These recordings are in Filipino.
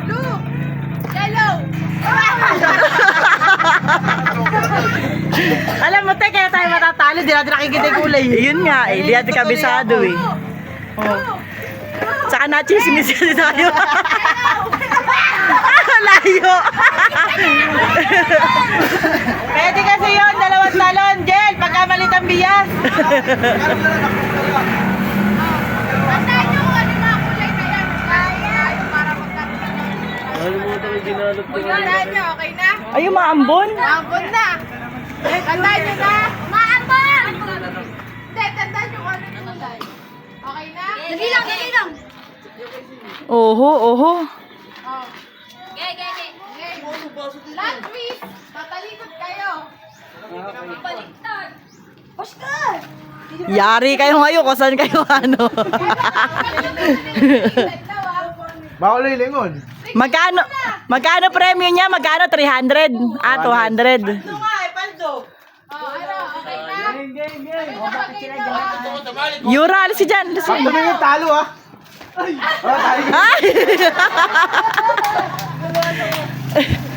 Blue. Yellow. Alam mo, te, kaya tayo matatalo. Di natin nakikita yung kulay. Yun nga eh. Di natin kabisado eh. Oh. Saka na-chismis kasi tayo. Layo. Pwede kasi yun. Dalawang talon. Jel, pagkamalit ang bias. Tandaan nyo kung ano mga kulay na yan. Para magkakaroon. Tandaan nyo, okay na? Ay, yung maambon. Maambon na. Tandaan nyo na. Maambon! Hindi, tandaan nyo kung ano yung kulay. Okay na? Dali lang, dali lang. Oho, oho. Oh. Okay. Land twist. Tatalikod kayo. Baliktad. Oscar! Yari kayo ngayon kung saan kayo ano. Bawal lilingon. Magkano premyo niya? Magkano? 300? Ah, 200. Oh, ano? Okay na? Yura, alis si Jan. Pag tumingin talo ah. Ay! Tayo. Ay!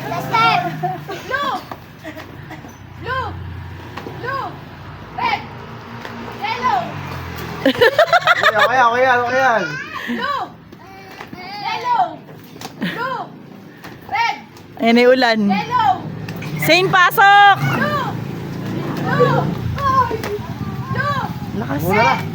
Lester! Blue! Blue! Blue! Red! Yellow! Okay yan. Blue! Yellow! Blue! Red! Ayan yung ulan. Yellow! Saint, pasok! Blue! Blue! Blue! Lakas. Muna na.